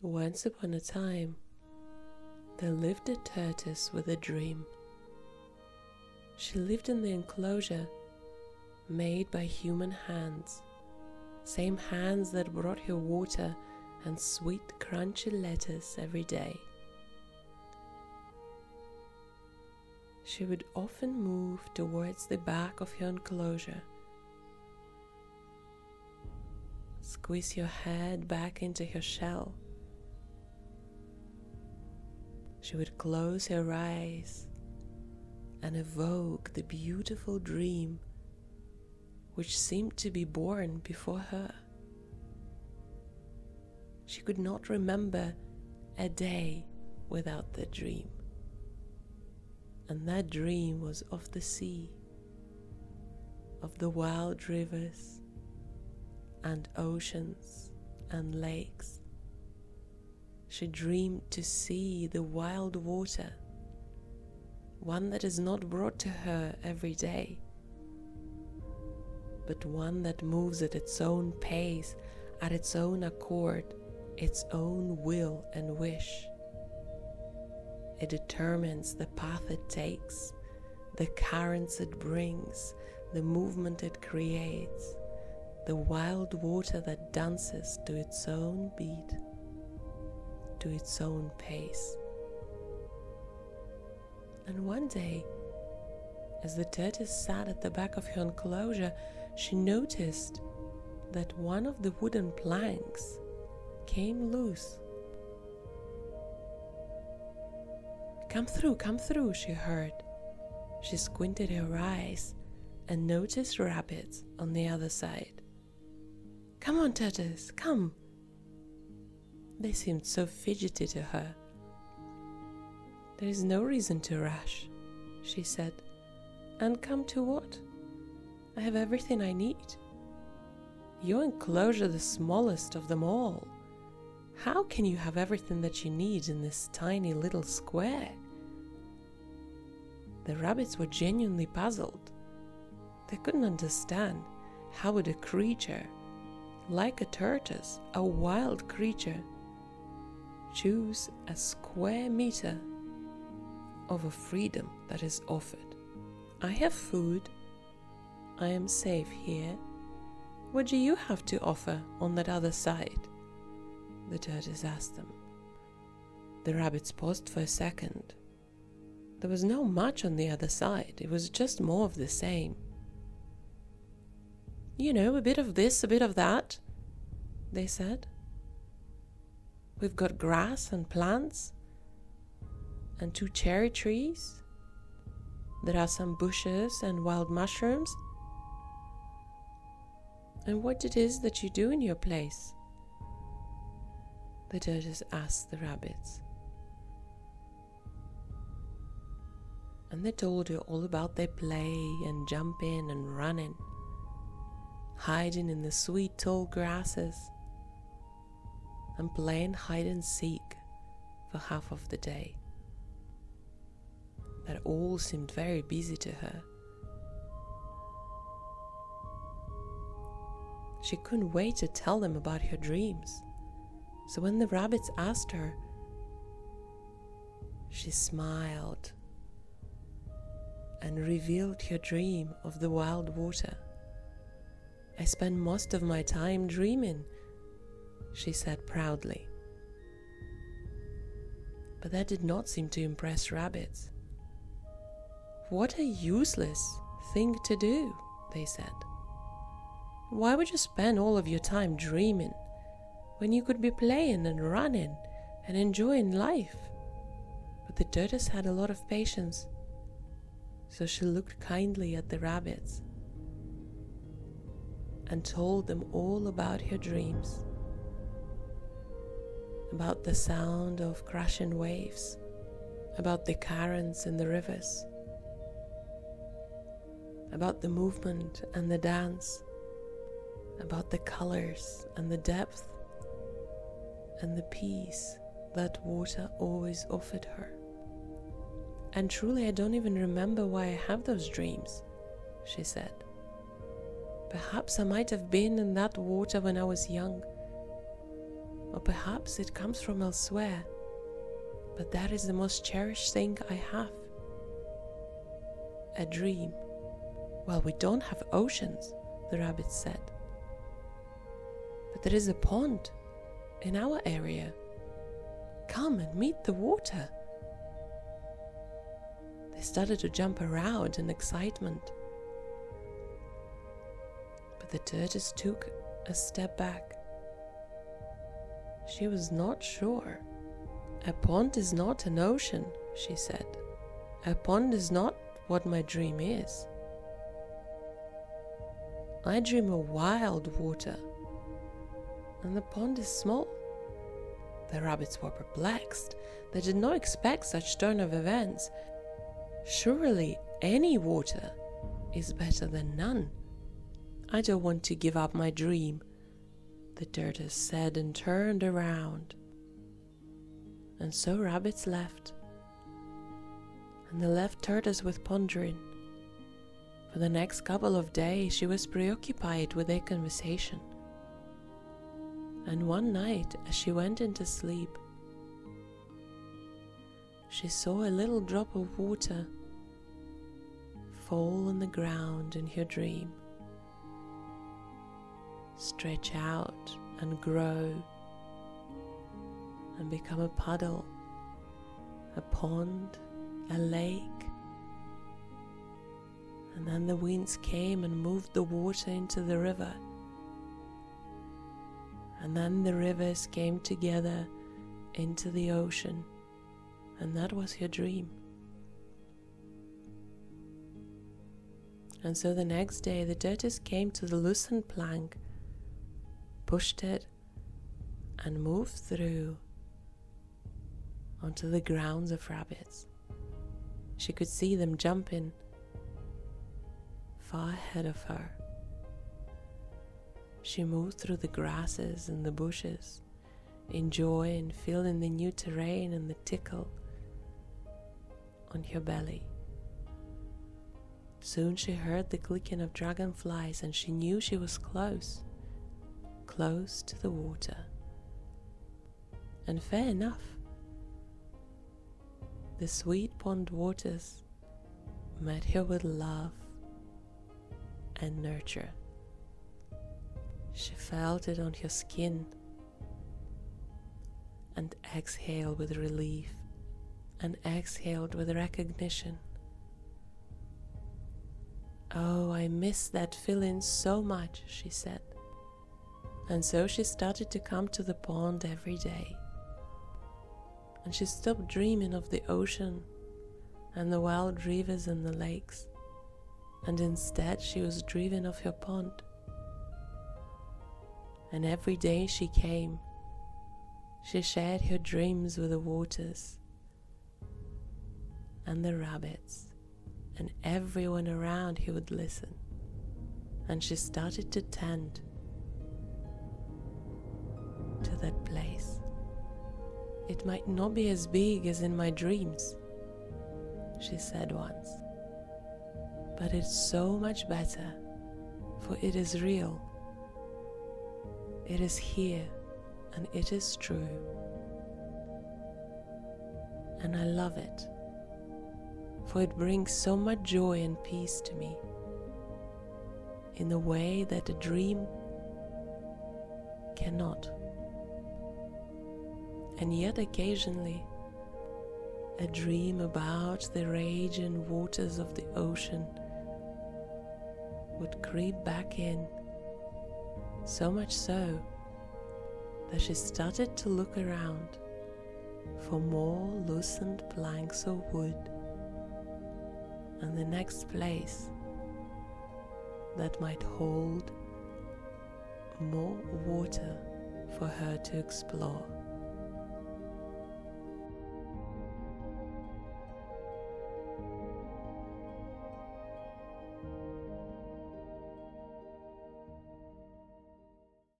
Once upon a time, there lived a tortoise with a dream. She lived in the enclosure made by human hands, same hands that brought her water and sweet crunchy lettuce every day. She would often move towards the back of her enclosure, squeeze her head back into her shell. She would close her eyes and evoke the beautiful dream which seemed to be born before her. She could not remember a day without that dream. And that dream was of the sea, of the wild rivers and oceans and lakes. She dreamed to see the wild water, one that is not brought to her every day, but one that moves at its own pace, at its own accord, its own will and wish. It determines the path it takes, the currents it brings, the movement it creates, the wild water that dances to its own beat, to its own pace. And one day, as the tortoise sat at the back of her enclosure, she noticed that one of the wooden planks came loose. Come through, she heard. She squinted her eyes and noticed rabbits on the other side. Come on, tortoise, come. They seemed so fidgety to her. There is no reason to rush, she said. And come to what? I have everything I need. Your enclosure the smallest of them all. How can you have everything that you need in this tiny little square? The rabbits were genuinely puzzled. They couldn't understand how would a creature like a tortoise, a wild creature, choose a square meter of a freedom that is offered. I have food. I am safe here. What do you have to offer on that other side? The tortoise asked them. The rabbits paused for a second. There was not much on the other side. It was just more of the same. You know, a bit of this, a bit of that, they said. We've got grass and plants and 2 cherry trees. There are some bushes and wild mushrooms. And what it is that you do in your place? The tortoise asked the rabbits. And they told her all about their play and jumping and running, hiding in the sweet tall grasses, and playing hide and seek for half of the day. That all seemed very busy to her. She couldn't wait to tell them about her dreams. So when the rabbits asked her, she smiled and revealed her dream of the wild water. I spend most of my time dreaming, she said proudly. But that did not seem to impress rabbits. What a useless thing to do, they said. Why would you spend all of your time dreaming when you could be playing and running and enjoying life? But the tortoise had a lot of patience, so she looked kindly at the rabbits and told them all about her dreams, about the sound of crashing waves, about the currents in the rivers, about the movement and the dance, about the colors and the depth and the peace that water always offered her. And truly, I don't even remember why I have those dreams, she said. Perhaps I might have been in that water when I was young, or perhaps it comes from elsewhere, but that is the most cherished thing I have. A dream. Well, we don't have oceans, the rabbit said. But there is a pond in our area. Come and meet the water. They started to jump around in excitement. But the tortoise took a step back. She was not sure. A pond is not an ocean, she said. A pond is not what my dream is. I dream of wild water, and the pond is small. The rabbits were perplexed. They did not expect such turn of events. Surely any water is better than none. I don't want to give up my dream, the tortoise said and turned around. And so rabbits left, and they left tortoise with pondering. For the next couple of days she was preoccupied with their conversation. And one night, as she went into sleep, she saw a little drop of water fall on the ground in her dream, stretch out and grow and become a puddle, a pond, a lake. And then the winds came and moved the water into the river. And then the rivers came together into the ocean. And that was her dream. And so the next day the tortoise came to the loosened plank, pushed it, and moved through onto the grounds of rabbits. She could see them jumping far ahead of her. She moved through the grasses and the bushes, enjoying feeling the new terrain and the tickle on her belly. Soon she heard the clicking of dragonflies, and she knew she was close to the water. And fair enough, the sweet pond waters met her with love and nurture. She felt it on her skin and exhaled with relief and exhaled with recognition. Oh, I miss that feeling so much, she said. And so she started to come to the pond every day. And she stopped dreaming of the ocean and the wild rivers and the lakes, and instead she was dreaming of her pond. And every day she came, she shared her dreams with the waters and the rabbits and everyone around who would listen. And she started to tend to that place. It might not be as big as in my dreams, she said once, but it's so much better, for it is real. It is here, and it is true. And I love it, for it brings so much joy and peace to me, in a way that a dream cannot. And yet occasionally, a dream about the raging waters of the ocean would creep back in, so much so that she started to look around for more loosened planks of wood and the next place that might hold more water for her to explore.